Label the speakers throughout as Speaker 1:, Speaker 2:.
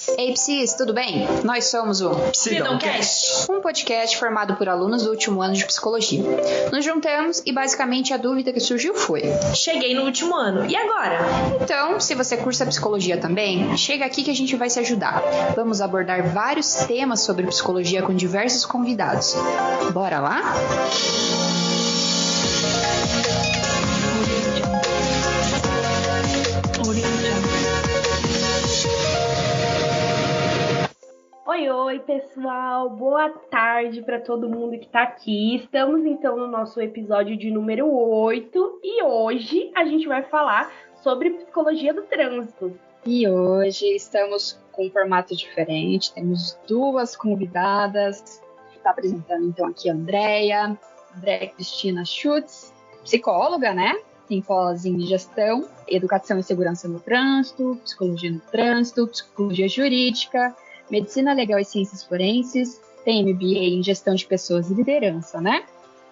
Speaker 1: Ei, Psis, tudo bem? Nós somos o
Speaker 2: Psidocast,
Speaker 1: um podcast formado por alunos do último ano de psicologia. Nos juntamos e basicamente a dúvida que surgiu foi:
Speaker 2: cheguei no último ano, e agora?
Speaker 1: Então, se você cursa psicologia também, chega aqui que a gente vai se ajudar. Vamos abordar vários temas sobre psicologia com diversos convidados. Bora lá?
Speaker 3: Oi, pessoal, boa tarde para todo mundo que tá aqui. Estamos então no nosso episódio de número 8 e hoje a gente vai falar sobre psicologia do trânsito.
Speaker 4: E hoje estamos com um formato diferente, temos duas convidadas. Está apresentando então aqui a Andréia Cristina Schutz, psicóloga, né? Tem pós em gestão, educação e segurança no trânsito, psicologia no trânsito, psicologia jurídica, medicina legal e ciências forenses, tem MBA em gestão de pessoas e liderança, né?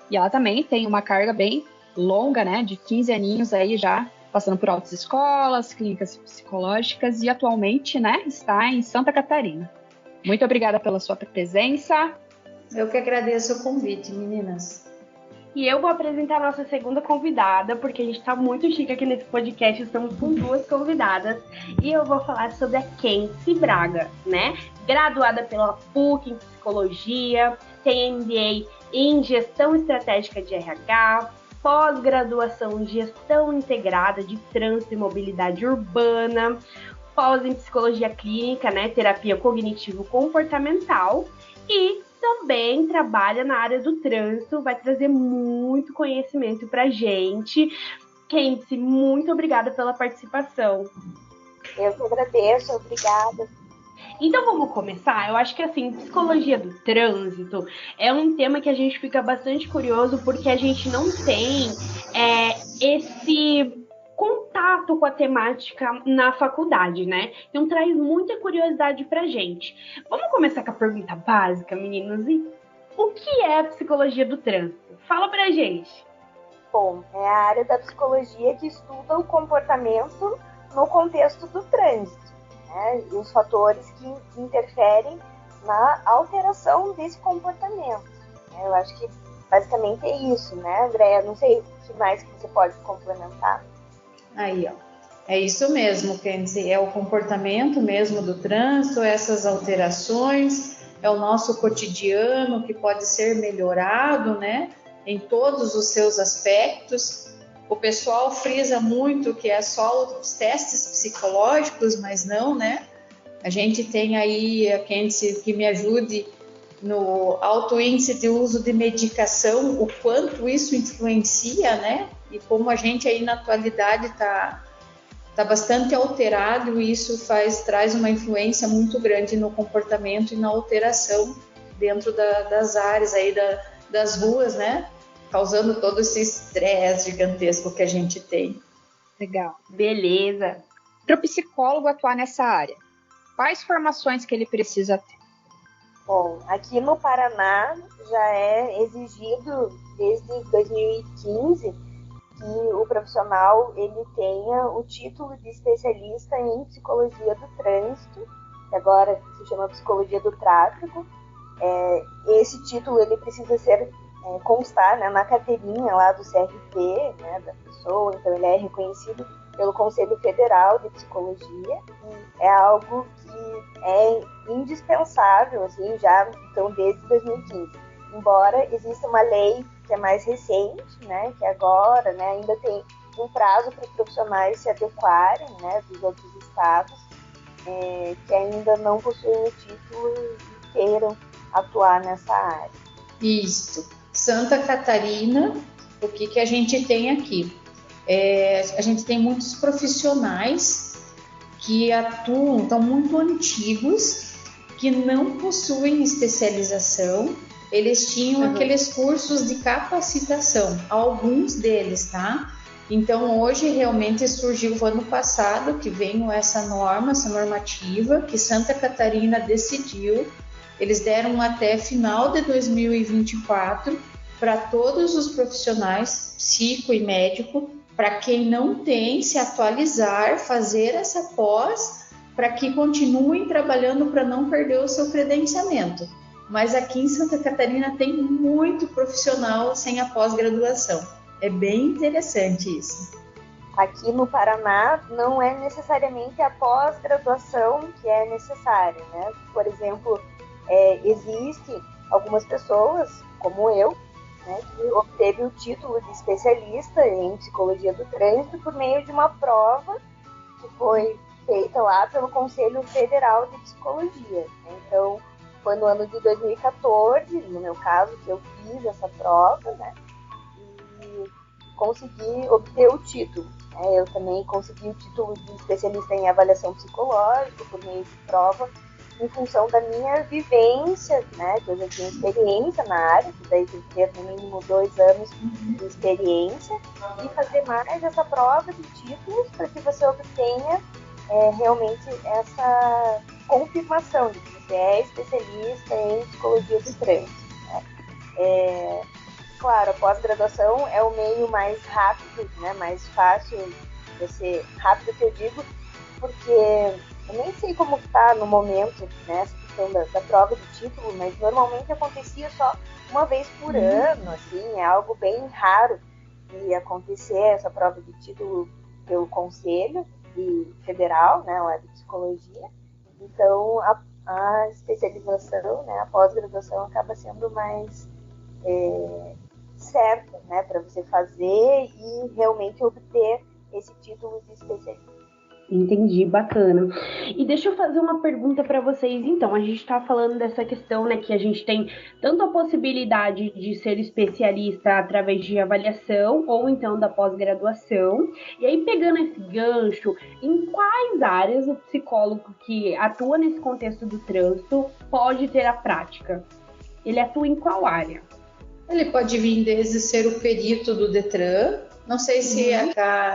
Speaker 4: E ela também tem uma carga bem longa, né? De 15 aninhos aí já, passando por altas escolas, clínicas psicológicas e atualmente, né? Está em Santa Catarina. Muito obrigada pela sua presença.
Speaker 5: Eu que agradeço o convite, meninas.
Speaker 3: E eu vou apresentar a nossa segunda convidada, porque a gente está muito chique aqui nesse podcast, estamos com duas convidadas. E eu vou falar sobre a Kenzie Braga, né? Graduada pela PUC em Psicologia, tem MBA em Gestão Estratégica de RH, pós-graduação em Gestão Integrada de Trânsito e Mobilidade Urbana, pós em Psicologia Clínica, né? Terapia Cognitivo-Comportamental e também trabalha na área do trânsito, vai trazer muito conhecimento pra gente. Kenzie, muito obrigada pela participação.
Speaker 6: Eu que agradeço, obrigada.
Speaker 3: Então vamos começar? Eu acho que assim, psicologia do trânsito é um tema que a gente fica bastante curioso porque a gente não tem esse contato com a temática na faculdade, né? Então traz muita curiosidade pra gente. Vamos começar com a pergunta básica, meninos. E o que é a psicologia do trânsito? Fala pra gente.
Speaker 6: Bom, é a área da psicologia que estuda o comportamento no contexto do trânsito, né? E os fatores que interferem na alteração desse comportamento. Eu acho que basicamente é isso, né, Andréia? Não sei o que mais que você pode complementar.
Speaker 5: Aí, ó. É isso mesmo, Kenzie. É o comportamento mesmo do trânsito, essas alterações, é o nosso cotidiano que pode ser melhorado, né? Em todos os seus aspectos. O pessoal frisa muito que é só os testes psicológicos, mas não, né? A gente tem aí a Kenzie que me ajude no alto índice de uso de medicação, o quanto isso influencia, né? E como a gente aí na atualidade está bastante alterado, e isso traz uma influência muito grande no comportamento e na alteração dentro das áreas aí das ruas, né? Causando todo esse estresse gigantesco que a gente tem.
Speaker 4: Legal.
Speaker 3: Beleza.
Speaker 4: Para o psicólogo atuar nessa área, quais formações que ele precisa ter?
Speaker 6: Bom, aqui no Paraná já é exigido desde 2015 que o profissional ele tenha o título de especialista em psicologia do trânsito, que agora se chama psicologia do tráfego. Esse título ele precisa constar, né, na carteirinha lá do CRP, né, da pessoa, então ele é reconhecido pelo Conselho Federal de Psicologia e é algo que é indispensável, assim, já então desde 2015. Embora exista uma lei que é mais recente, né, que agora, né, ainda tem um prazo para os profissionais se adequarem, né, dos outros estados, que ainda não possuem o título e queiram atuar nessa área.
Speaker 5: Isso. Santa Catarina, o que a gente tem aqui? A gente tem muitos profissionais que atuam, estão muito antigos, que não possuem especialização. Eles tinham aqueles cursos de capacitação, alguns deles, tá? Então, hoje realmente surgiu o ano passado que veio essa normativa, que Santa Catarina decidiu. Eles deram até final de 2024 para todos os profissionais, psico e médico, para quem não tem, se atualizar, fazer essa pós para que continuem trabalhando para não perder o seu credenciamento. Mas aqui em Santa Catarina tem muito profissional sem a pós-graduação. É bem interessante isso.
Speaker 6: Aqui no Paraná não é necessariamente a pós-graduação que é necessária, né? Por exemplo, existe algumas pessoas, como eu, né, que obteve o título de especialista em psicologia do trânsito por meio de uma prova que foi feita lá pelo Conselho Federal de Psicologia. Então, foi no ano de 2014, no meu caso, que eu fiz essa prova, né, e consegui obter o título. Eu também consegui o título de especialista em avaliação psicológica por meio de prova, em função da minha vivência, né, que eu já tinha experiência na área, que daí tem que ter no mínimo 2 anos de experiência, e fazer mais essa prova de títulos para que você obtenha realmente essa confirmação de que você é especialista em psicologia do trânsito, né? Claro, a pós-graduação é o meio mais rápido, né, mais fácil, rápido que eu digo, porque eu nem sei como está no momento, né, essa questão da prova de título, mas normalmente acontecia só uma vez por ano, assim, é algo bem raro de acontecer essa prova de título pelo Conselho Federal, né, lá de Psicologia. Então, a especialização, né, a pós-graduação acaba sendo mais certa, né, para você fazer e realmente obter esse título de especialista.
Speaker 3: Entendi, bacana. E deixa eu fazer uma pergunta para vocês, então. A gente está falando dessa questão, né, que a gente tem tanto a possibilidade de ser especialista através de avaliação ou então da pós-graduação. E aí, pegando esse gancho, em quais áreas o psicólogo que atua nesse contexto do trânsito pode ter a prática? Ele atua em qual área?
Speaker 5: Ele pode vir desde ser o perito do Detran, não sei se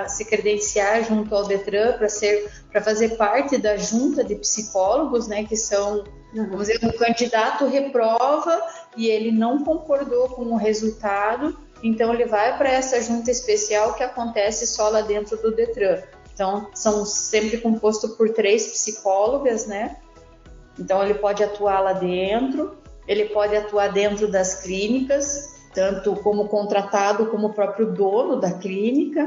Speaker 5: se credenciar junto ao Detran para fazer parte da junta de psicólogos, né, que são, vamos dizer, um candidato reprova e ele não concordou com o resultado, então ele vai para essa junta especial que acontece só lá dentro do Detran. Então, são sempre compostos por 3 psicólogas, né? Então, ele pode atuar lá dentro, ele pode atuar dentro das clínicas, tanto como contratado como o próprio dono da clínica,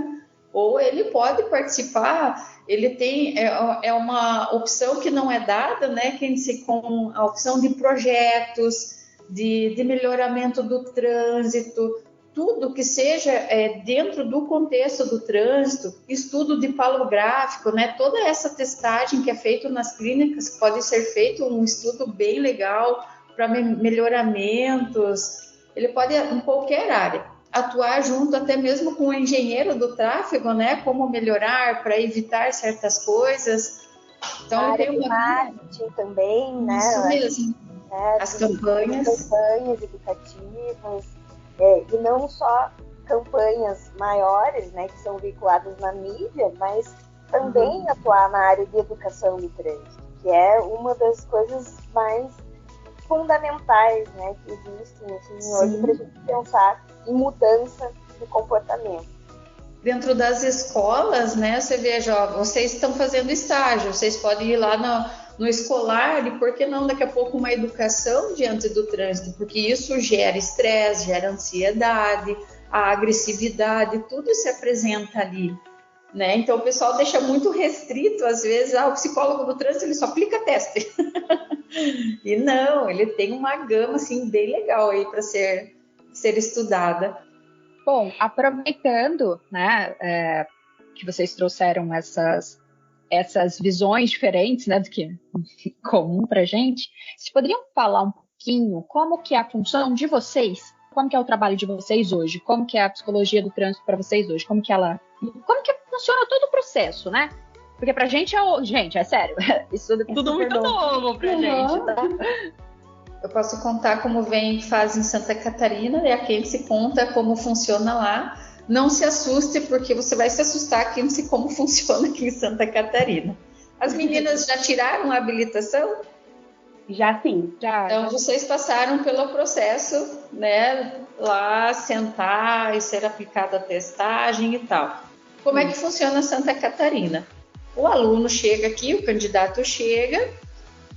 Speaker 5: ou ele pode participar, ele tem, uma opção que não é dada, né, com a opção de projetos, de melhoramento do trânsito, tudo que seja dentro do contexto do trânsito, estudo de palográfico, né, toda essa testagem que é feita nas clínicas, pode ser feito um estudo bem legal para melhoramentos. Ele pode, em qualquer área, atuar junto até mesmo com o engenheiro do tráfego, né? Como melhorar para evitar certas coisas. Então,
Speaker 6: a área de marketing também, né?
Speaker 5: Isso mesmo. As campanhas
Speaker 6: educativas, e não só campanhas maiores, né? Que são veiculadas na mídia, mas também atuar na área de educação do trânsito, que é uma das coisas mais fundamentais, né, que existem assim, hoje para a gente pensar em mudança de comportamento.
Speaker 5: Dentro das escolas, né, você veja, vocês estão fazendo estágio, vocês podem ir lá no escolar e por que não daqui a pouco uma educação diante do trânsito, porque isso gera estresse, gera ansiedade, a agressividade, tudo se apresenta ali. Né? Então o pessoal deixa muito restrito, às vezes, o psicólogo do trânsito ele só aplica teste. E não, ele tem uma gama assim, bem legal aí para ser estudada.
Speaker 4: Bom, aproveitando, né, que vocês trouxeram essas visões diferentes, né, do que é comum para gente, vocês poderiam falar um pouquinho como que é a função de vocês, como que é o trabalho de vocês hoje, como que é a psicologia do trânsito para vocês hoje, como que funciona todo o processo, né? Porque pra gente é sério, isso é tudo muito novo pra gente, tá?
Speaker 5: Eu posso contar como faz em Santa Catarina, e a quem se conta como funciona lá. Não se assuste, porque você vai se assustar quem se como funciona aqui em Santa Catarina. As meninas já tiraram a habilitação?
Speaker 3: Já sim.
Speaker 5: Então, vocês passaram pelo processo, né, lá sentar e ser aplicada a testagem e tal. Como é que funciona Santa Catarina? O aluno chega aqui, o candidato chega,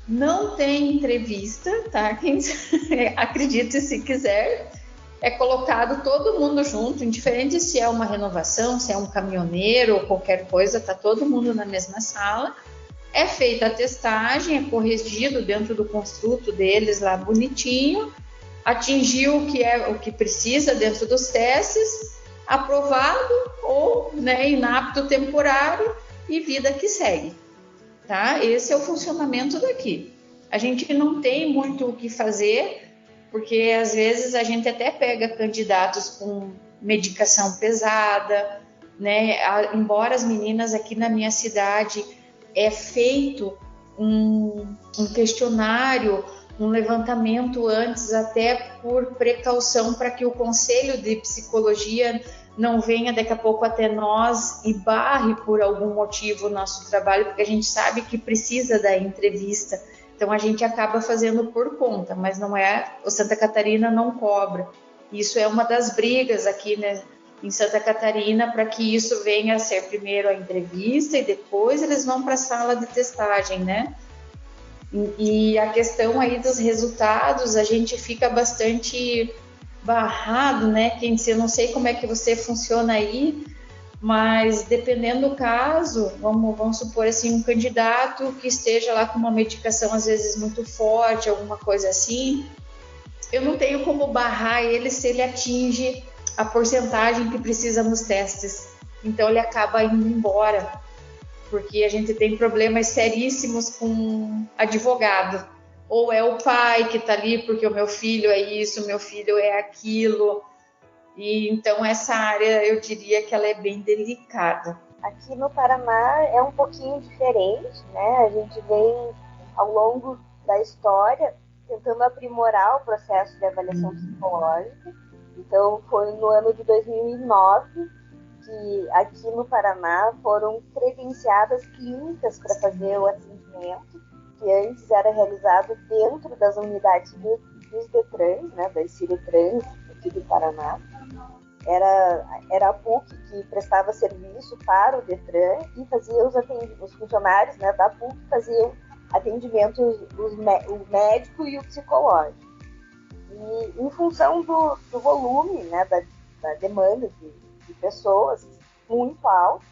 Speaker 5: não tem entrevista, tá? Quem acredite se quiser, é colocado todo mundo junto, indiferente se é uma renovação, se é um caminhoneiro ou qualquer coisa, tá todo mundo na mesma sala. É feita a testagem, é corrigido dentro do construto deles lá bonitinho, atingiu o que precisa dentro dos testes, aprovado ou, né, inapto temporário e vida que segue. Tá? Esse é o funcionamento daqui. A gente não tem muito o que fazer, porque às vezes a gente até pega candidatos com medicação pesada, né? Embora as meninas aqui na minha cidade é feito um questionário, um levantamento antes, até por precaução, para que o Conselho de Psicologia não venha daqui a pouco até nós e barre por algum motivo o nosso trabalho, porque a gente sabe que precisa da entrevista. Então a gente acaba fazendo por conta, mas não é, o Santa Catarina não cobra. Isso é uma das brigas aqui, né, em Santa Catarina, para que isso venha a ser primeiro a entrevista e depois eles vão para a sala de testagem, né? E a questão aí dos resultados, a gente fica bastante barrado, né? Eu não sei como é que você funciona aí, mas dependendo do caso, vamos supor assim, um candidato que esteja lá com uma medicação às vezes muito forte, alguma coisa assim, eu não tenho como barrar ele se ele atinge a porcentagem que precisa nos testes. Então ele acaba indo embora, porque a gente tem problemas seríssimos com advogado. Ou é o pai que está ali porque o meu filho é isso, o meu filho é aquilo. E então essa área eu diria que ela é bem delicada.
Speaker 6: Aqui no Paraná é um pouquinho diferente, né? A gente vem ao longo da história tentando aprimorar o processo de avaliação psicológica. Então foi no ano de 2009 que aqui no Paraná foram credenciadas clínicas para fazer o atendimento, que antes era realizado dentro das unidades dos DETRANs, né, das Ciretrans aqui do Paraná. Era a PUC que prestava serviço para o DETRAN e fazia os funcionários, né, da PUC faziam atendimentos, o médico e o psicológico. E em função do volume, né, da demanda de pessoas muito alto,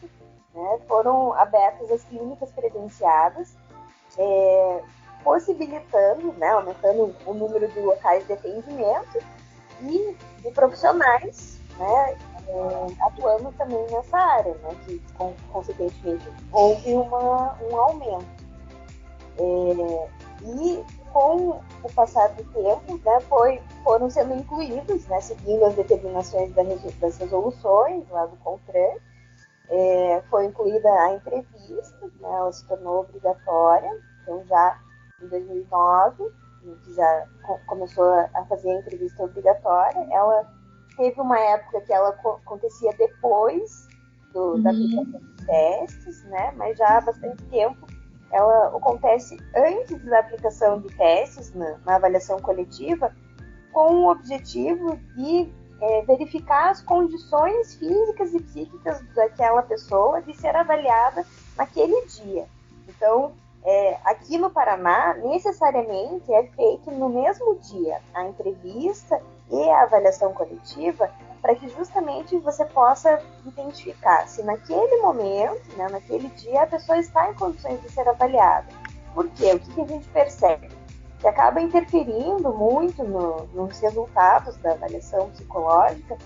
Speaker 6: né, foram abertas as clínicas credenciadas, possibilitando, né, aumentando o número de locais de atendimento e de profissionais, né, atuando também nessa área, né, que consequentemente houve um aumento. E com o passar do tempo, né, foram sendo incluídos, né, seguindo as determinações das resoluções lá do CONTRAN, foi incluída a entrevista, né, ela se tornou obrigatória, então já em 2009, que já começou a fazer a entrevista obrigatória. Ela teve uma época que ela acontecia depois da aplicação dos testes, né, mas já há bastante tempo ela acontece antes da aplicação de testes na avaliação coletiva, com o objetivo de verificar as condições físicas e psíquicas daquela pessoa de ser avaliada naquele dia. Então, aqui no Paraná, necessariamente é feito no mesmo dia a entrevista e a avaliação coletiva, para que justamente você possa identificar se naquele momento, né, naquele dia, a pessoa está em condições de ser avaliada. Por quê? O que a gente percebe? Que acaba interferindo muito nos resultados da avaliação psicológica,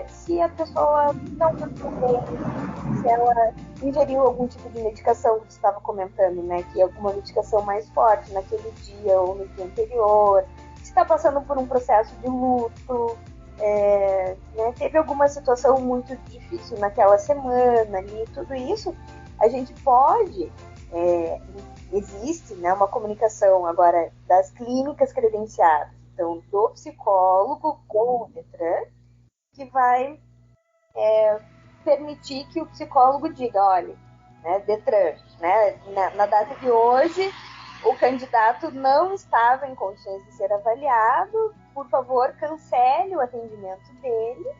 Speaker 6: se a pessoa não está bem, se ela ingeriu algum tipo de medicação que você estava comentando, né, que é alguma medicação mais forte naquele dia ou no dia anterior, se está passando por um processo de luto, né, teve alguma situação muito difícil naquela semana ali, tudo isso a gente pode, existe, né, uma comunicação agora das clínicas credenciadas, então do psicólogo com o DETRAN, que vai permitir que o psicólogo diga, olha, né, DETRAN, né, na data de hoje o candidato não estava em condições de ser avaliado, por favor, cancele o atendimento dele,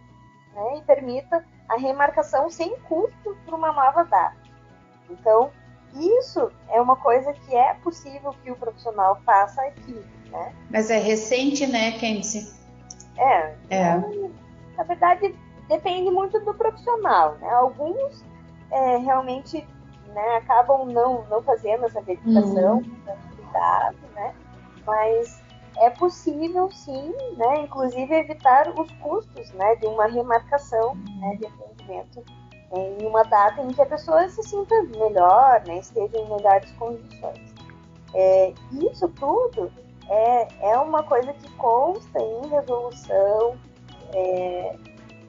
Speaker 6: né, e permita a remarcação sem custo para uma nova data. Então, isso é uma coisa que é possível que o profissional faça aqui, né?
Speaker 5: Mas é recente, né, Kenzie?
Speaker 6: Na verdade, depende muito do profissional, né? Alguns realmente, né, acabam não fazendo essa verificação, cuidado, né? Mas é possível, sim, né, inclusive evitar os custos, né, de uma remarcação, né, de atendimento em uma data em que a pessoa se sinta melhor, né, esteja em melhores condições. Isso tudo é uma coisa que consta em resolução.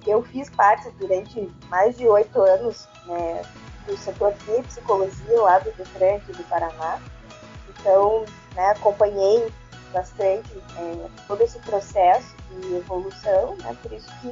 Speaker 6: Eu fiz parte durante mais de 8 anos, né, do setor de psicologia lá do Detran do Paraná. Então, né, acompanhei bastante todo esse processo de evolução, né, por isso que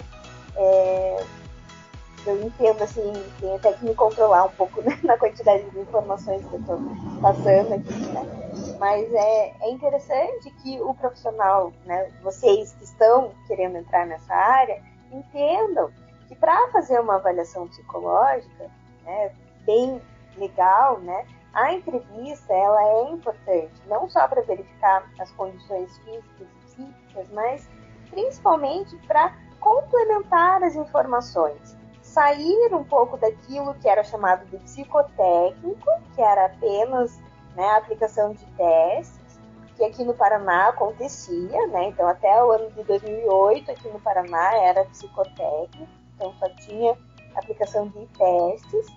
Speaker 6: eu entendo, assim, tenho até que me controlar um pouco, né, na quantidade de informações que eu estou passando aqui, né? Mas é interessante que o profissional, né, vocês que estão querendo entrar nessa área, entendam que para fazer uma avaliação psicológica, né, bem legal, né, a entrevista ela é importante, não só para verificar as condições físicas e psíquicas, mas principalmente para complementar as informações. Sair um pouco daquilo que era chamado de psicotécnico, que era apenas, né, a aplicação de testes, que aqui no Paraná acontecia, né? Então até o ano de 2008 aqui no Paraná era psicotécnico, então só tinha aplicação de testes,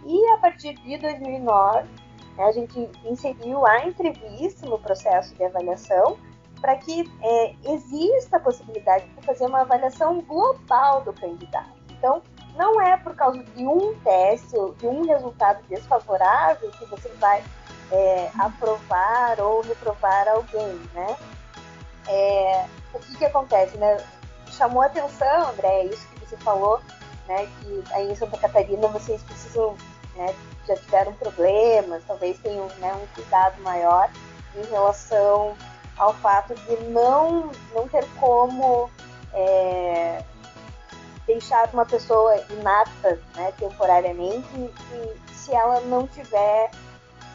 Speaker 6: e a partir de 2009, né, a gente inseriu a entrevista no processo de avaliação para que exista a possibilidade de fazer uma avaliação global do candidato. Então, não é por causa de um teste ou de um resultado desfavorável que você vai aprovar ou reprovar alguém, né? O que acontece, né? Chamou a atenção, André, isso que você falou, né? Que aí em Santa Catarina vocês precisam, né, já tiveram problemas, talvez tenham, né, um cuidado maior em relação ao fato de não ter como deixar uma pessoa inapta, né, temporariamente, e se ela não tiver,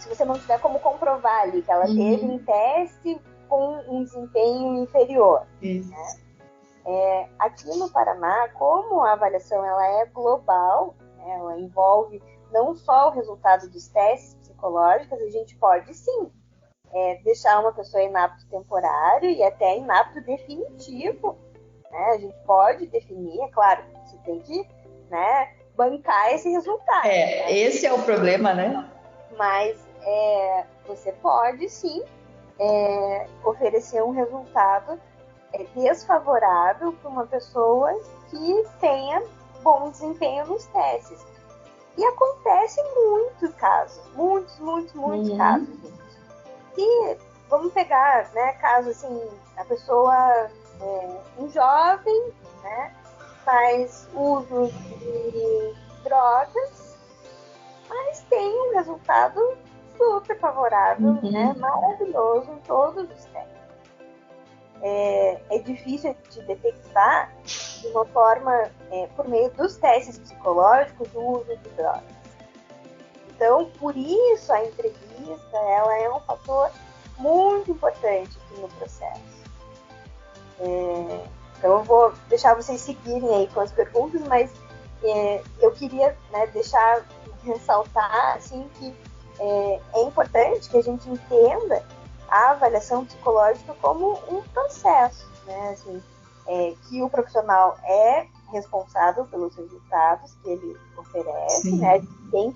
Speaker 6: se você não tiver como comprovar ali que ela teve um teste com um desempenho inferior. Né? Aqui no Paraná, como a avaliação ela é global, né, ela envolve não só o resultado dos testes psicológicos, a gente pode sim deixar uma pessoa inapto temporário e até inapto definitivo. Né? A gente pode definir, é claro, você tem que, né, bancar esse resultado. Né?
Speaker 5: Esse é o problema, né?
Speaker 6: Mas você pode sim oferecer um resultado desfavorável para uma pessoa que tenha bom desempenho nos testes. E acontece muitos casos, muitos casos. E vamos pegar, né, caso assim, a pessoa um jovem, né, faz uso de drogas, mas tem um resultado super favorável, né, maravilhoso em todos os testes. É difícil de detectar de uma forma, por meio dos testes psicológicos, o uso de drogas. Então, por isso, a entrevista ela é um fator muito importante aqui no processo. Então, eu vou deixar vocês seguirem aí com as perguntas, mas eu queria, né, ressaltar assim, que é importante que a gente entenda a avaliação psicológica como um processo, né? Assim, que o profissional é responsável pelos resultados que ele oferece, né? Tem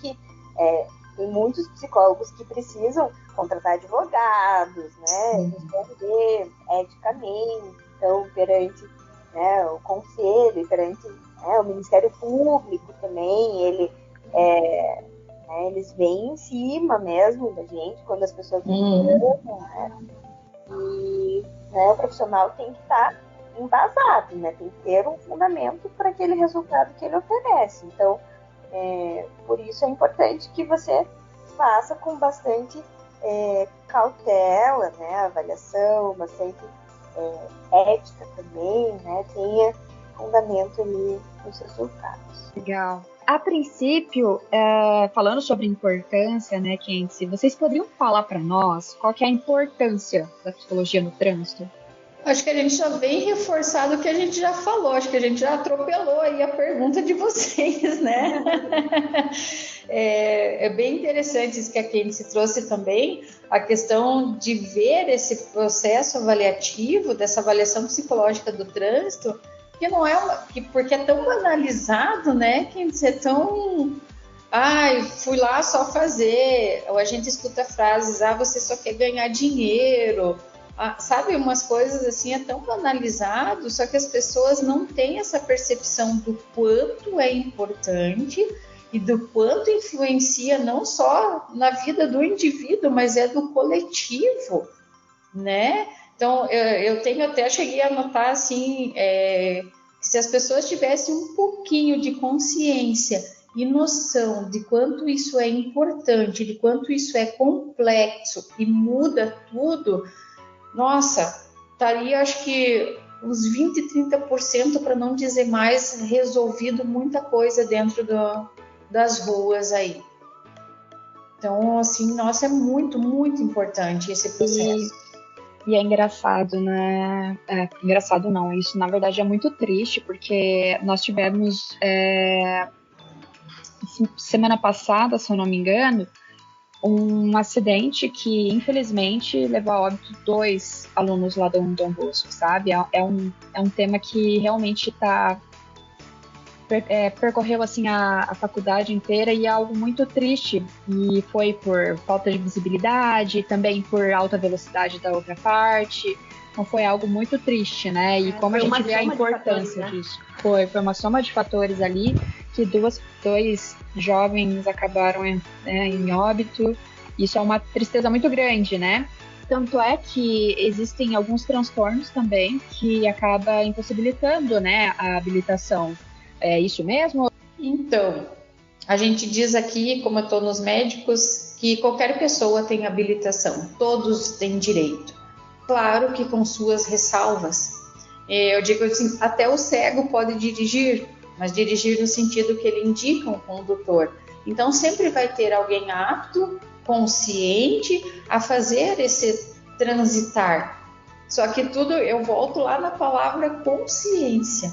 Speaker 6: muitos psicólogos que precisam contratar advogados, né? Responder eticamente, então perante, né, o conselho, perante, né, o Ministério Público também, eles vêm em cima mesmo da gente quando as pessoas reclamam, né? E, né, o profissional tem que estar embasado, né? Tem que ter um fundamento para aquele resultado que ele oferece. Então, por isso é importante que você faça com bastante cautela, né? Avaliação, bastante ética também, né? Tenha fundamento ali nos resultados.
Speaker 1: Legal.
Speaker 4: A princípio, falando sobre importância, né, Kenzie, vocês poderiam falar para nós qual que é a importância da psicologia no trânsito?
Speaker 5: Acho que a gente já vem reforçado o que a gente já falou, acho que a gente já atropelou aí a pergunta de vocês, né? É bem interessante isso que a Kenzie trouxe também, a questão de ver esse processo avaliativo, dessa avaliação psicológica do trânsito, que não é porque é tão banalizado, né? Kenzie, é tão... fui lá só fazer, ou a gente escuta frases, você só quer ganhar dinheiro... sabe, umas coisas assim, é tão banalizado, só que as pessoas não têm essa percepção do quanto é importante e do quanto influencia não só na vida do indivíduo, mas é do coletivo, né? Então, eu cheguei a notar assim, que se as pessoas tivessem um pouquinho de consciência e noção de quanto isso é importante, de quanto isso é complexo e muda tudo, nossa, estaria acho que uns 20, 30%, para não dizer mais, resolvido muita coisa dentro das ruas aí. Então, assim, nossa, é muito, muito importante esse processo.
Speaker 4: E é engraçado, né? Engraçado não, isso na verdade é muito triste, porque nós tivemos semana passada, se eu não me engano, um acidente que, infelizmente, levou a óbito 2 alunos lá do Dom Bosco, sabe? É um tema que realmente percorreu assim, a faculdade inteira e é algo muito triste. E foi por falta de visibilidade, também por alta velocidade da outra parte. Então foi algo muito triste, né? E como a gente vê a importância disso. Foi uma soma de fatores ali que dois jovens acabaram em óbito. Isso é uma tristeza muito grande, né? Tanto é que existem alguns transtornos também que acaba impossibilitando, né, a habilitação. É isso mesmo?
Speaker 5: Então, a gente diz aqui, como eu estou nos médicos, que qualquer pessoa tem habilitação, todos têm direito. Claro que com suas ressalvas. Eu digo assim, até o cego pode dirigir, mas dirigir no sentido que ele indica um condutor. Então, sempre vai ter alguém apto, consciente, a fazer esse transitar. Só que tudo, eu volto lá na palavra consciência,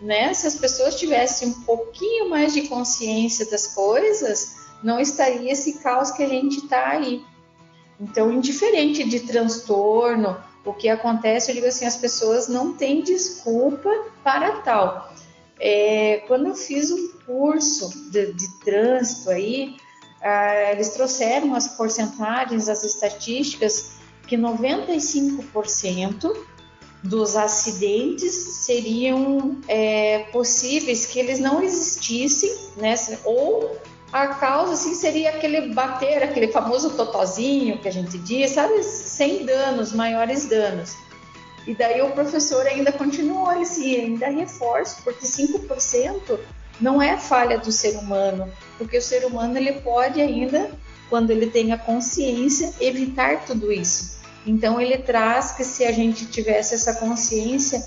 Speaker 5: né? Se as pessoas tivessem um pouquinho mais de consciência das coisas, não estaria esse caos que a gente está aí. Então, indiferente de transtorno, o que acontece, eu digo assim, as pessoas não têm desculpa para tal. Quando eu fiz um curso de trânsito aí, eles trouxeram as porcentagens, as estatísticas, que 95% dos acidentes seriam possíveis que eles não existissem, né? Ou a causa assim, seria aquele bater, aquele famoso totozinho que a gente diz, sabe? Sem danos, maiores danos. E daí o professor ainda continuou, ainda reforço, porque 5% não é falha do ser humano, porque o ser humano ele pode ainda, quando ele tem a consciência, evitar tudo isso. Então ele traz que se a gente tivesse essa consciência,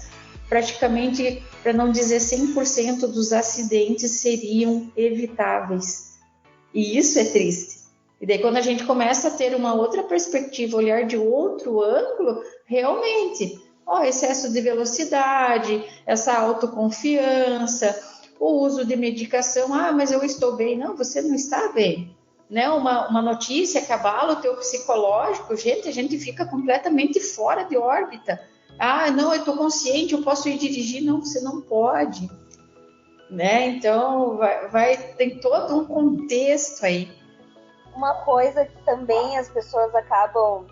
Speaker 5: praticamente, para não dizer 100% dos acidentes seriam evitáveis. E isso é triste. E daí quando a gente começa a ter uma outra perspectiva, olhar de outro ângulo, realmente, excesso de velocidade, essa autoconfiança, o uso de medicação, mas eu estou bem. Não, você não está bem. Né? Uma notícia que abala o teu psicológico, gente, a gente fica completamente fora de órbita. Não, eu estou consciente, eu posso ir dirigir. Não, você não pode. Né? Então, tem todo um contexto aí.
Speaker 6: Uma coisa que também as pessoas acabam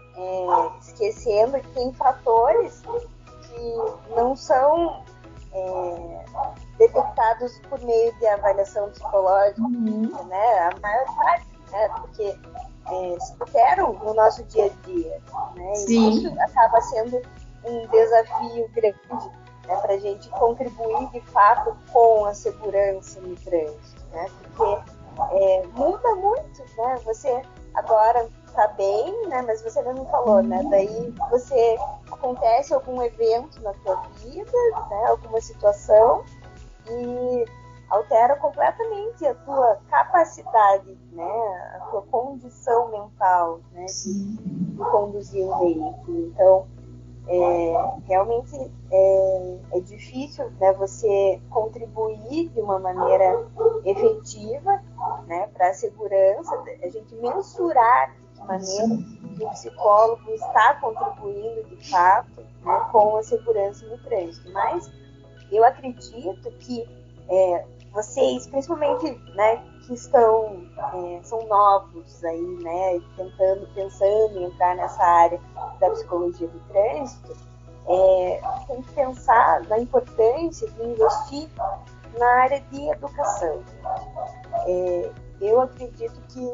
Speaker 6: esquecendo, que tem fatores que não são detectados por meio de avaliação psicológica, né? A maior parte, né? Porque se alteram no nosso dia a dia, né? E isso acaba sendo um desafio grande, né? Para a gente contribuir de fato com a segurança no trânsito, né? Porque muda muito, né? Você agora tá bem, né? Mas você não me falou, né? Daí acontece algum evento na tua vida, né? Alguma situação, e altera completamente a tua capacidade, né, a tua condição mental, né, de conduzir um veículo. Então, realmente é difícil, né, você contribuir de uma maneira efetiva, né, para a segurança, a gente mensurar de que maneira que o psicólogo está contribuindo de fato, né, com a segurança no trânsito. Mas eu acredito que vocês, principalmente, né, que são novos aí, né, pensando em entrar nessa área da psicologia do trânsito, tem que pensar na importância de investir na área de educação. Eu acredito que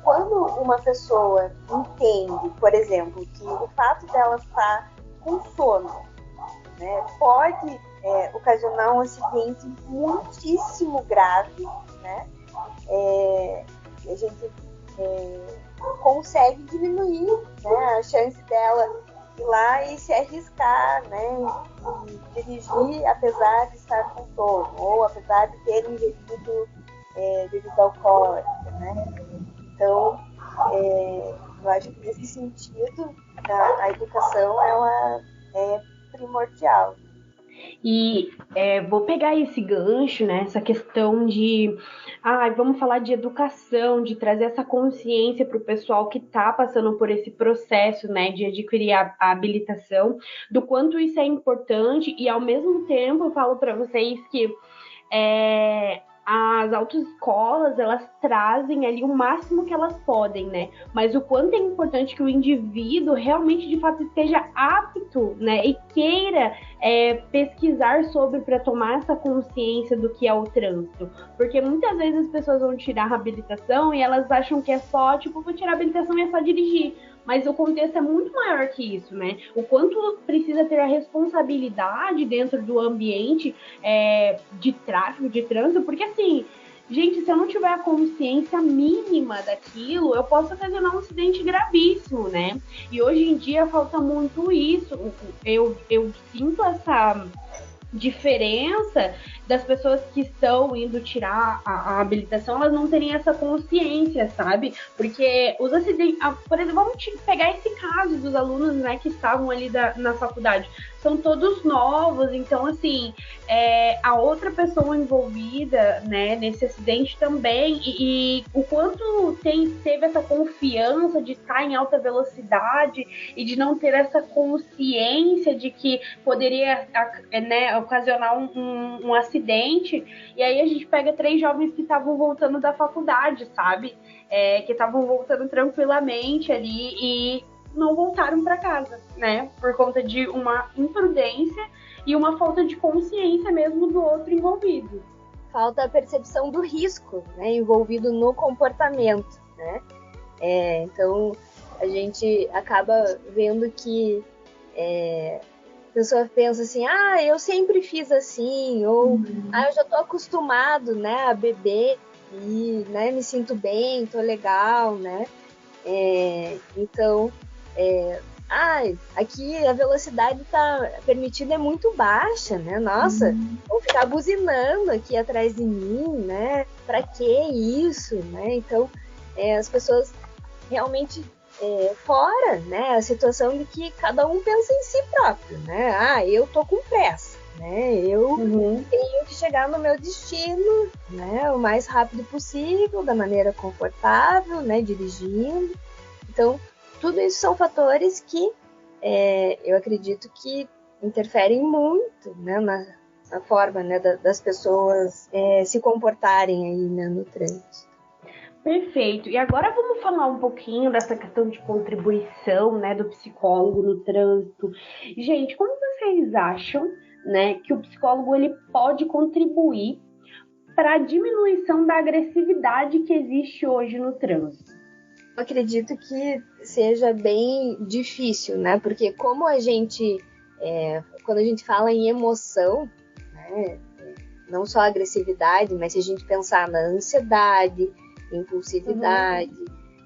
Speaker 6: quando uma pessoa entende, por exemplo, que o fato dela estar com sono, né, pode ocasionar um acidente muitíssimo grave, né, a gente consegue diminuir, né, a chance dela ir lá e se arriscar, né, e dirigir apesar de estar com sono, ou apesar de ter ingerido bebida alcoólica, né. Então, eu acho que nesse sentido a educação ela é primordial.
Speaker 3: E vou pegar esse gancho, né, essa questão de vamos falar de educação, de trazer essa consciência para o pessoal que está passando por esse processo, né, de adquirir a habilitação, do quanto isso é importante. E ao mesmo tempo eu falo para vocês que as autoescolas, elas trazem ali o máximo que elas podem, né? Mas o quanto é importante que o indivíduo realmente, de fato, esteja apto, né? E queira pesquisar sobre para tomar essa consciência do que é o trânsito. Porque muitas vezes as pessoas vão tirar a habilitação e elas acham que é só, tipo, vou tirar a habilitação e é só dirigir. Mas o contexto é muito maior que isso, né? O quanto precisa ter a responsabilidade dentro do ambiente de tráfego, de trânsito, porque assim, gente, se eu não tiver a consciência mínima daquilo, eu posso ocasionar um acidente gravíssimo, né? E hoje em dia falta muito isso. Eu sinto essa diferença das pessoas que estão indo tirar a habilitação, elas não terem essa consciência, sabe? Porque os acidentes, por exemplo, vamos pegar esse caso dos alunos, né, que estavam ali na faculdade, são todos novos, então assim, a outra pessoa envolvida, né, nesse acidente também, e o quanto teve essa confiança de estar em alta velocidade e de não ter essa consciência de que poderia, né, ocasionar um acidente. E aí a gente pega 3 jovens que estavam voltando da faculdade, sabe? Que estavam voltando tranquilamente ali e não voltaram para casa, né? Por conta de uma imprudência e uma falta de consciência mesmo do outro envolvido.
Speaker 6: Falta a percepção do risco, né, envolvido no comportamento, né? Então a gente acaba vendo que a pessoa pensa assim, eu sempre fiz assim, ou eu já tô acostumado, né, a beber e, né, me sinto bem, tô legal, né? Então, aqui a velocidade permitida é muito baixa, né? Nossa, vão ficar buzinando aqui atrás de mim, né? Pra que isso, né? Então, as pessoas realmente fora, né, a situação de que cada um pensa em si próprio, né? Eu tô com pressa, né? Eu tenho que chegar no meu destino, né, o mais rápido possível, da maneira confortável, né, dirigindo. Então, tudo isso são fatores que eu acredito que interferem muito, né, na forma, né, das pessoas se comportarem aí, né, no trânsito.
Speaker 3: Perfeito. E agora vamos falar um pouquinho dessa questão de contribuição, né, do psicólogo no trânsito. Gente, como vocês acham, né, que o psicólogo ele pode contribuir para a diminuição da agressividade que existe hoje no trânsito?
Speaker 6: Eu acredito que seja bem difícil, né? Porque como a gente, quando a gente fala em emoção, né, não só agressividade, mas se a gente pensar na ansiedade, impulsividade,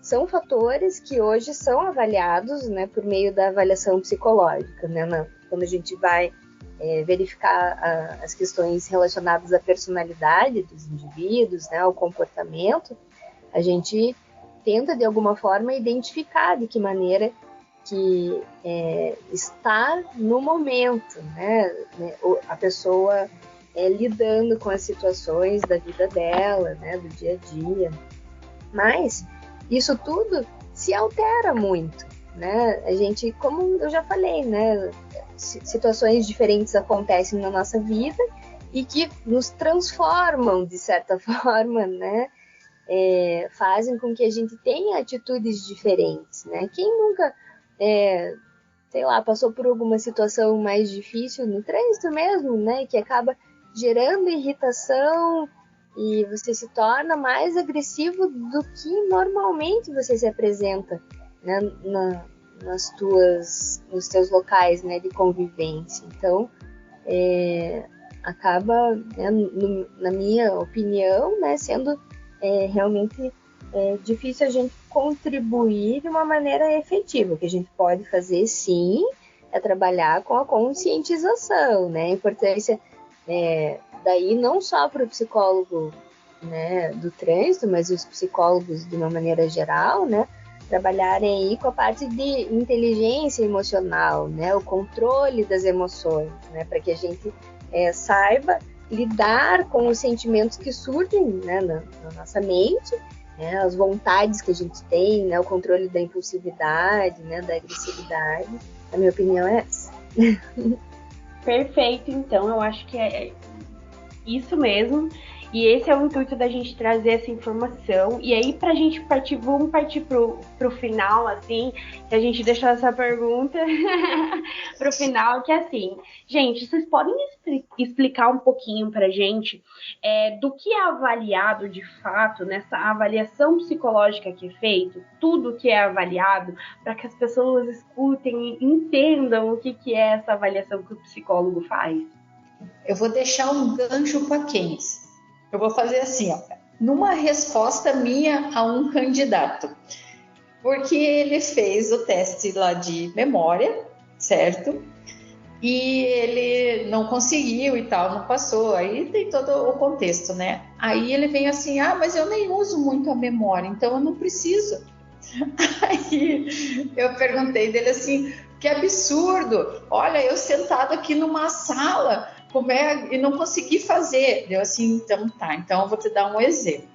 Speaker 6: são fatores que hoje são avaliados, né, por meio da avaliação psicológica, né, quando a gente vai verificar as questões relacionadas à personalidade dos indivíduos, né, ao comportamento, a gente tenta, de alguma forma, identificar de que maneira que está no momento, né, a pessoa lidando com as situações da vida dela, né, do dia a dia. Mas isso tudo se altera muito, né? A gente, como eu já falei, né, situações diferentes acontecem na nossa vida e que nos transformam de certa forma, né? Fazem com que a gente tenha atitudes diferentes, né? Quem nunca, sei lá, passou por alguma situação mais difícil no trânsito mesmo, né? Que acaba gerando irritação e você se torna mais agressivo do que normalmente você se apresenta, né, nos teus locais, né, de convivência. Então, acaba, né, na minha opinião, né, sendo realmente difícil a gente contribuir de uma maneira efetiva. O que a gente pode fazer, sim, é trabalhar com a conscientização, né, a importância daí não só para o psicólogo, né, do trânsito, mas os psicólogos de uma maneira geral, né, trabalharem aí com a parte de inteligência emocional, né, o controle das emoções, né, para que a gente saiba lidar com os sentimentos que surgem, né, na nossa mente, né, as vontades que a gente tem, né, o controle da impulsividade, né, da agressividade. A minha opinião é essa.
Speaker 3: Perfeito, então, eu acho que é isso mesmo. E esse é o intuito da gente trazer essa informação. E aí, pra gente vamos partir pro final, assim, que a gente deixou essa pergunta pro final, que é assim, gente, vocês podem explicar um pouquinho pra gente do que é avaliado de fato nessa avaliação psicológica que é feito, tudo que é avaliado, para que as pessoas escutem e entendam o que é essa avaliação que o psicólogo faz?
Speaker 5: Eu vou deixar um gancho para Keynes. Eu vou fazer assim, ó, numa resposta minha a um candidato, porque ele fez o teste lá de memória, certo? E ele não conseguiu e tal, não passou, aí tem todo o contexto, né? Aí ele vem assim, mas eu nem uso muito a memória, então eu não preciso. Aí eu perguntei dele assim, que absurdo, olha, eu sentado aqui numa sala, e não consegui fazer. Eu assim, então tá, então eu vou te dar um exemplo.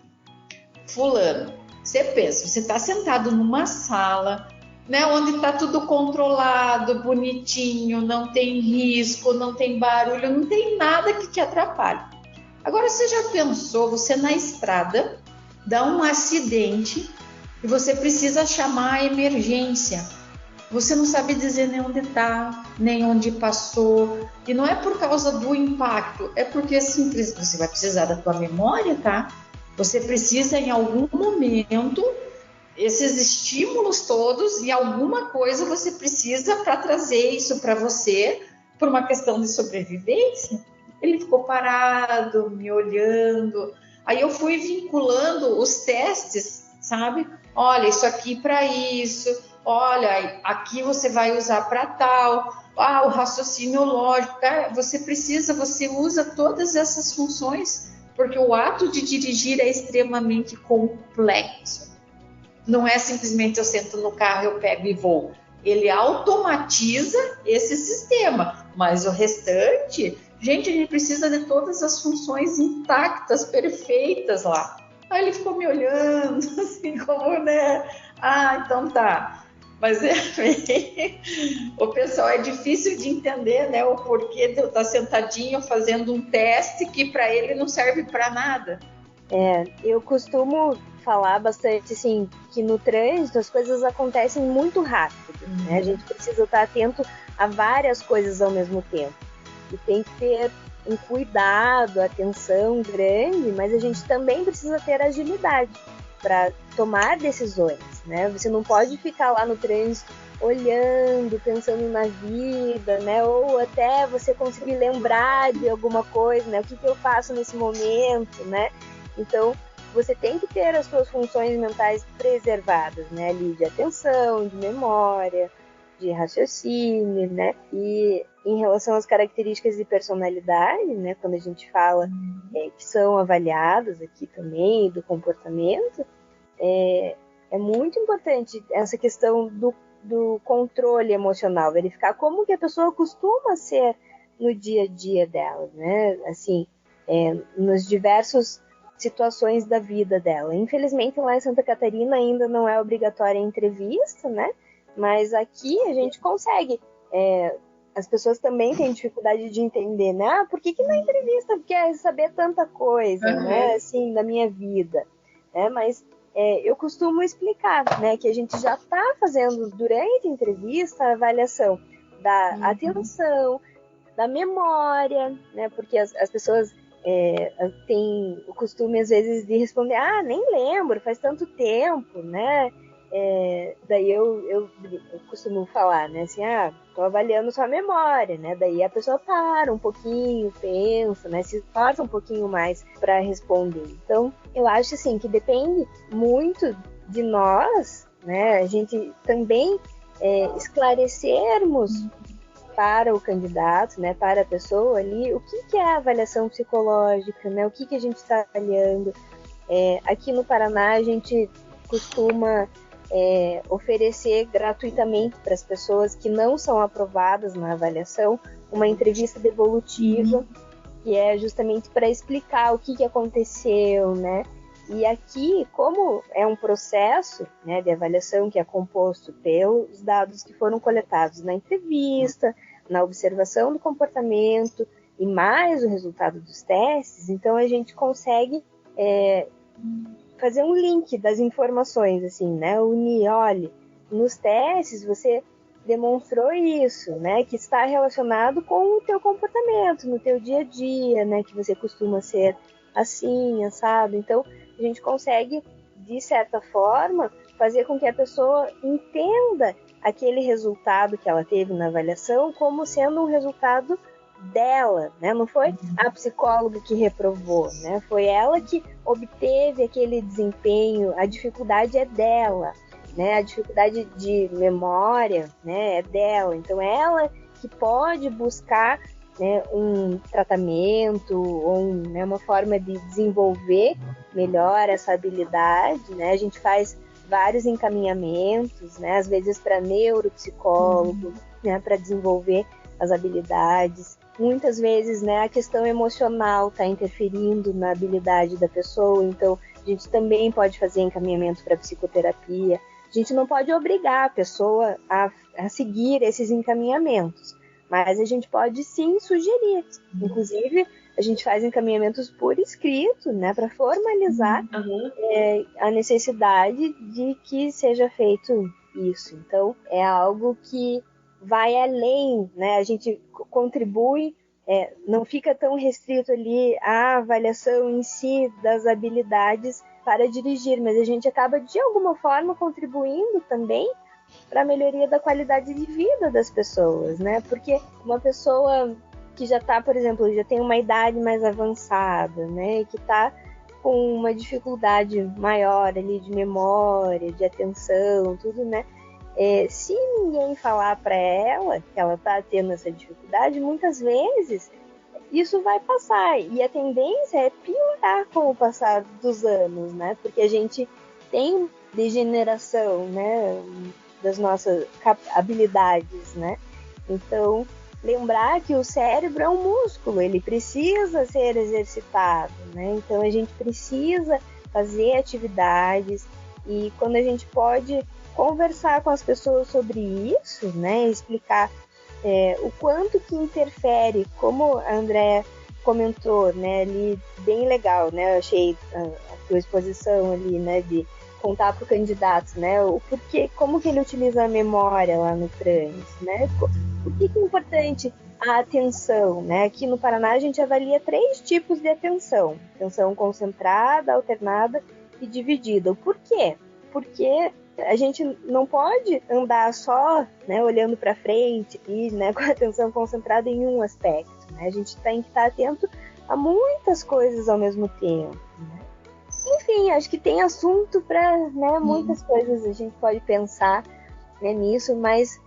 Speaker 5: Fulano, você pensa, você está sentado numa sala, né, onde está tudo controlado, bonitinho, não tem risco, não tem barulho, não tem nada que te atrapalhe. Agora, você já pensou, você na estrada, dá um acidente e você precisa chamar a emergência. Você não sabe dizer nem onde está, nem onde passou. E não é por causa do impacto, é porque simplesmente você vai precisar da tua memória, tá? Você precisa em algum momento, esses estímulos todos, e alguma coisa você precisa para trazer isso para você, por uma questão de sobrevivência. Ele ficou parado, me olhando. Aí eu fui vinculando os testes, sabe? Olha, isso aqui para isso. Olha, aqui você vai usar para tal, o raciocínio lógico, cara, você usa todas essas funções, porque o ato de dirigir é extremamente complexo. Não é simplesmente eu sento no carro, eu pego e vou. Ele automatiza esse sistema, mas o restante, gente, a gente precisa de todas as funções intactas, perfeitas lá. Aí ele ficou me olhando, assim como, né? Então tá. Mas o pessoal é difícil de entender, né, o porquê de eu estar sentadinho fazendo um teste que para ele não serve para nada.
Speaker 6: Eu costumo falar bastante assim, que no trânsito as coisas acontecem muito rápido, né? A gente precisa estar atento a várias coisas ao mesmo tempo. E tem que ter um cuidado, atenção grande, mas a gente também precisa ter agilidade para tomar decisões, né? Você não pode ficar lá no trânsito olhando, pensando na vida, né? Ou até você conseguir lembrar de alguma coisa, né? O que eu faço nesse momento, né? Então, você tem que ter as suas funções mentais preservadas, né? Ali de atenção, de memória, de raciocínio, né? E em relação às características de personalidade, né? Quando a gente fala que são avaliadas aqui também, do comportamento, é muito importante essa questão do controle emocional, verificar como que a pessoa costuma ser no dia a dia dela, né? Assim, nos diversos situações da vida dela. Infelizmente, lá em Santa Catarina ainda não é obrigatória a entrevista, né? Mas aqui a gente consegue. As pessoas também têm dificuldade de entender, né? Ah, por que na entrevista quer saber tanta coisa, né? Assim, da minha vida. Mas eu costumo explicar, né? Que a gente já está fazendo, durante a entrevista, a avaliação da atenção, da memória, né? Porque as pessoas têm o costume, às vezes, de responder, nem lembro, faz tanto tempo, né? Daí eu costumo falar, né? Assim, tô avaliando sua memória, né? Daí a pessoa para um pouquinho, pensa, né? Se esforça um pouquinho mais para responder. Então, eu acho, assim, que depende muito de nós, né? A gente também esclarecermos para o candidato, né, para a pessoa ali, o que é a avaliação psicológica, né, o que a gente está avaliando. Aqui no Paraná a gente costuma oferecer gratuitamente para as pessoas que não são aprovadas na avaliação uma entrevista devolutiva, que é justamente para explicar o que aconteceu, né. E aqui, como é um processo, né, de avaliação que é composto pelos dados que foram coletados na entrevista, na observação do comportamento e mais o resultado dos testes, então a gente consegue fazer um link das informações, assim, né, unir, olha, nos testes você demonstrou isso, né, que está relacionado com o teu comportamento no teu dia a dia, né, que você costuma ser assim, assado. Então, a gente consegue, de certa forma, fazer com que a pessoa entenda aquele resultado que ela teve na avaliação como sendo um resultado dela, né? Não foi a psicóloga que reprovou, né? Foi ela que obteve aquele desempenho, a dificuldade é dela, né? A dificuldade de memória, né, é dela. Então, ela que pode buscar, né, um tratamento ou uma forma de desenvolver melhor essa habilidade, né? A gente faz vários encaminhamentos, né? Às vezes para neuropsicólogo, né, para desenvolver as habilidades. Muitas vezes, né, a questão emocional está interferindo na habilidade da pessoa, então a gente também pode fazer encaminhamento para psicoterapia. A gente não pode obrigar a pessoa a seguir esses encaminhamentos, mas a gente pode sim sugerir. Inclusive, a gente faz encaminhamentos por escrito, né, para formalizar a necessidade de que seja feito isso. Então, é algo que vai além, né? A gente contribui, não fica tão restrito ali à avaliação em si das habilidades para dirigir, mas a gente acaba, de alguma forma, contribuindo também para a melhoria da qualidade de vida das pessoas, né? Porque uma pessoa que já está, por exemplo, já tem uma idade mais avançada, né? E que está com uma dificuldade maior ali de memória, de atenção, tudo, né? Se ninguém falar para ela que ela está tendo essa dificuldade, muitas vezes isso vai passar. E a tendência é piorar com o passar dos anos, né? Porque a gente tem degeneração, né, das nossas habilidades, né? Então, lembrar que o cérebro é um músculo, ele precisa ser exercitado, né? Então, a gente precisa fazer atividades, e quando a gente pode conversar com as pessoas sobre isso, né, explicar o quanto que interfere, como a Andréa comentou, né, ali, bem legal, né, eu achei a tua exposição ali, né, de contar para o candidato, né, o porquê, como que ele utiliza a memória lá no trânsito, né, por que é importante a atenção, né, aqui no Paraná a gente avalia 3 tipos de atenção: atenção concentrada, alternada e dividida. O porquê? Porque a gente não pode andar só, né, olhando para frente e, né, com a atenção concentrada em um aspecto, né? A gente tem que estar atento a muitas coisas ao mesmo tempo, né? Enfim, acho que tem assunto para, né, muitas coisas a gente pode pensar, né, nisso, mas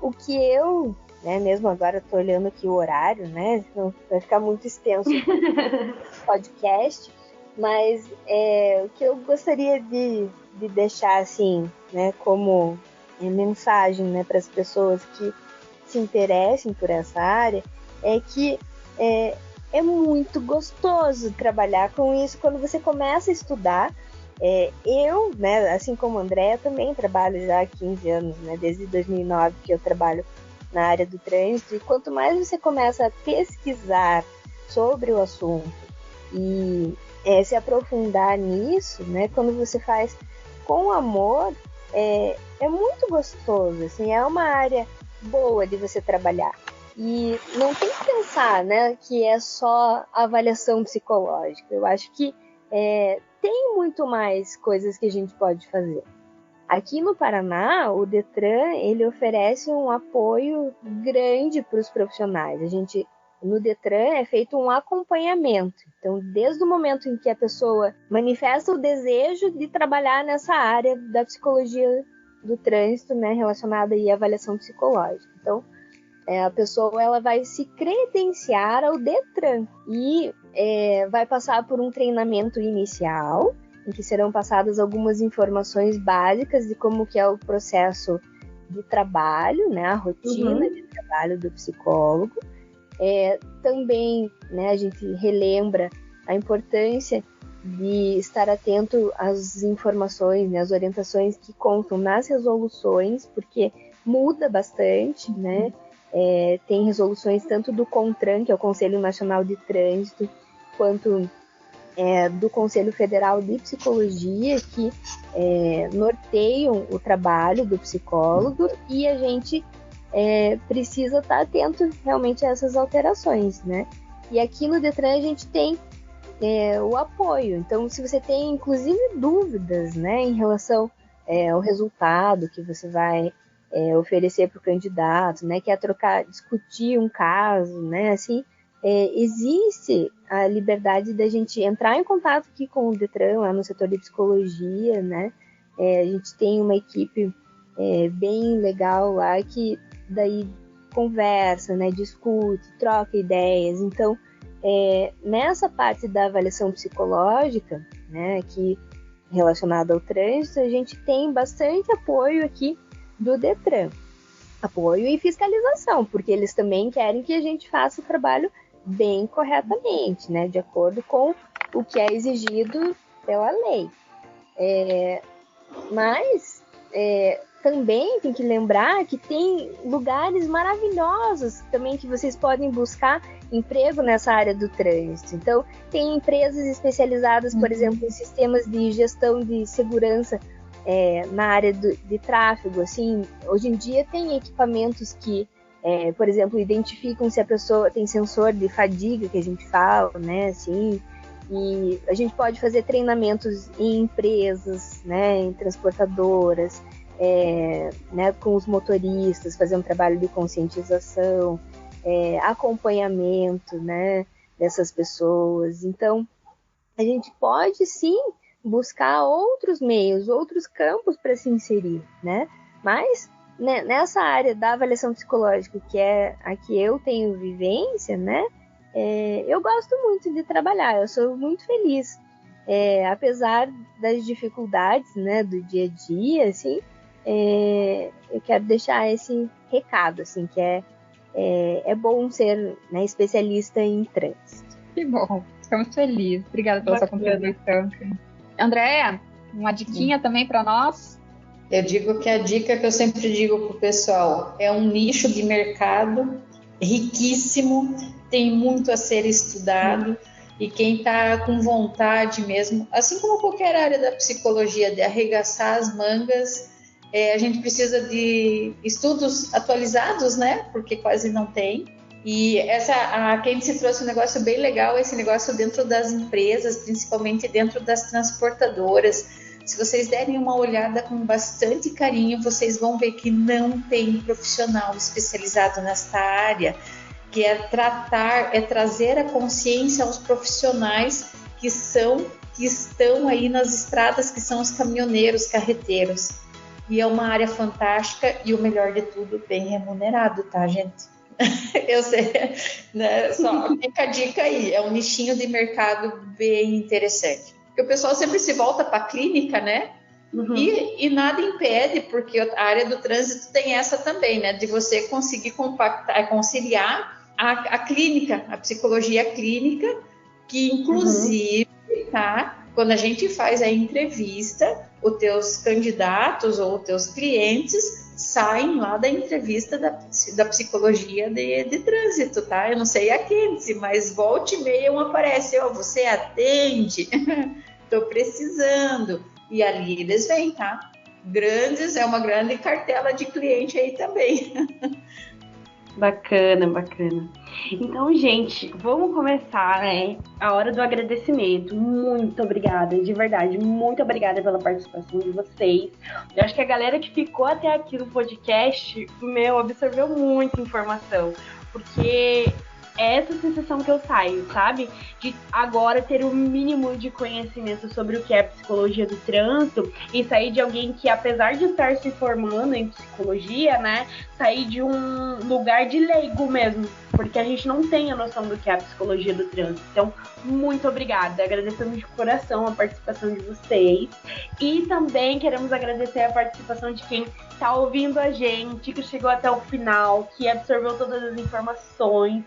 Speaker 6: O que eu, né, mesmo agora estou olhando aqui o horário, né, não vai ficar muito extenso o podcast, mas o que eu gostaria de deixar assim, né, como mensagem, né, para as pessoas que se interessem por essa área, é que é muito gostoso trabalhar com isso quando você começa a estudar. Eu, né, assim como a Andréia, também trabalho já há 15 anos, né, desde 2009 que eu trabalho na área do trânsito, e quanto mais você começa a pesquisar sobre o assunto e se aprofundar nisso, né, quando você faz com amor, é muito gostoso, assim, é uma área boa de você trabalhar. E não tem que pensar, né, que é só avaliação psicológica. Eu acho que tem muito mais coisas que a gente pode fazer. Aqui no Paraná, o Detran, ele oferece um apoio grande para os profissionais. No Detran é feito um acompanhamento. Então, desde o momento em que a pessoa manifesta o desejo de trabalhar nessa área da psicologia do trânsito, né, relacionada aí à avaliação psicológica. Então, a pessoa ela vai se credenciar ao Detran e vai passar por um treinamento inicial, em que serão passadas algumas informações básicas de como que é o processo de trabalho, né, a rotina de trabalho do psicólogo. Também, né, a gente relembra a importância de estar atento às informações, né, às orientações que constam nas resoluções, porque muda bastante, né? Tem resoluções tanto do CONTRAN, que é o Conselho Nacional de Trânsito, quanto do Conselho Federal de Psicologia, que norteiam o trabalho do psicólogo, e a gente precisa estar atento realmente a essas alterações, né? E aqui no Detran a gente tem o apoio. Então, se você tem inclusive dúvidas, né, em relação ao resultado que você vai oferecer para o candidato, né, quer discutir um caso, né, assim, existe a liberdade da gente entrar em contato aqui com o Detran, lá no setor de psicologia, né, a gente tem uma equipe bem legal lá que daí conversa, né, discute, troca ideias. Então, nessa parte da avaliação psicológica, né, aqui relacionada ao trânsito, a gente tem bastante apoio aqui do Detran. Apoio e fiscalização, porque eles também querem que a gente faça o trabalho bem corretamente, né, de acordo com o que é exigido pela lei. Mas também tem que lembrar que tem lugares maravilhosos também que vocês podem buscar emprego nessa área do trânsito. Então, tem empresas especializadas, por exemplo, em sistemas de gestão de segurança na área de tráfego. Assim, hoje em dia tem equipamentos que, por exemplo, identificam se a pessoa tem sensor de fadiga, que a gente fala, né, assim, e a gente pode fazer treinamentos em empresas, né, em transportadoras, né, com os motoristas, fazer um trabalho de conscientização, acompanhamento, né, dessas pessoas. Então, a gente pode sim buscar outros meios, outros campos para se inserir, né? Mas nessa área da avaliação psicológica, que é a que eu tenho vivência, né? Eu gosto muito de trabalhar, eu sou muito feliz. Apesar das dificuldades, né, do dia a dia, assim, eu quero deixar esse recado, assim, que é bom ser, né, especialista em trânsito.
Speaker 4: Que bom, ficamos felizes. Obrigada pela sua contribuição. Andréia, uma diquinha também para nós?
Speaker 5: Eu digo que a dica que eu sempre digo para o pessoal é um nicho de mercado riquíssimo, tem muito a ser estudado, e quem está com vontade mesmo, assim como qualquer área da psicologia, de arregaçar as mangas, a gente precisa de estudos atualizados, né? Porque quase não tem. E a Candice trouxe um negócio bem legal, esse negócio dentro das empresas, principalmente dentro das transportadoras. Se vocês derem uma olhada com bastante carinho, vocês vão ver que não tem profissional especializado nesta área, que trazer a consciência aos profissionais que estão aí nas estradas, que são os caminhoneiros, carreteiros. E é uma área fantástica e o melhor de tudo, bem remunerado, tá, gente? Eu sei, né? Só fica a dica aí, é um nichinho de mercado bem interessante. Porque o pessoal sempre se volta para a clínica, né? Uhum. E nada impede, porque a área do trânsito tem essa também, né? De você conseguir conciliar a clínica, a psicologia clínica, que inclusive, tá? Quando a gente faz a entrevista, os teus candidatos ou os teus clientes saem lá da entrevista da psicologia de trânsito, tá? Eu não sei a Kenzie, mas volta e meia um aparece, você atende? Tô precisando. E ali eles vêm, tá? É uma grande cartela de cliente aí também.
Speaker 3: Bacana, bacana. Então, gente, vamos começar, né? A hora do agradecimento. Muito obrigada, de verdade. Muito obrigada pela participação de vocês. Eu acho que a galera que ficou até aqui no podcast, absorveu muita informação. Porque é essa sensação que eu saio, sabe? De agora ter o mínimo de conhecimento sobre o que é psicologia do trânsito e sair de alguém que, apesar de estar se formando em psicologia, né, sair de um lugar de leigo mesmo, porque a gente não tem a noção do que é a psicologia do trânsito. Então, muito obrigada. Agradecemos de coração a participação de vocês. E também queremos agradecer a participação de quem está ouvindo a gente, que chegou até o final, que absorveu todas as informações.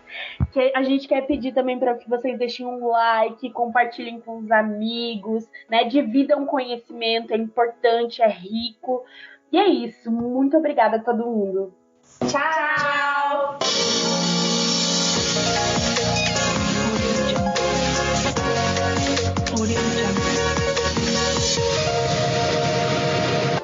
Speaker 3: Que a gente quer pedir também para que vocês deixem um like, compartilhem com os amigos, né? Dividam conhecimento, é importante, é rico. E é isso. Muito obrigada a todo mundo.
Speaker 2: Tchau!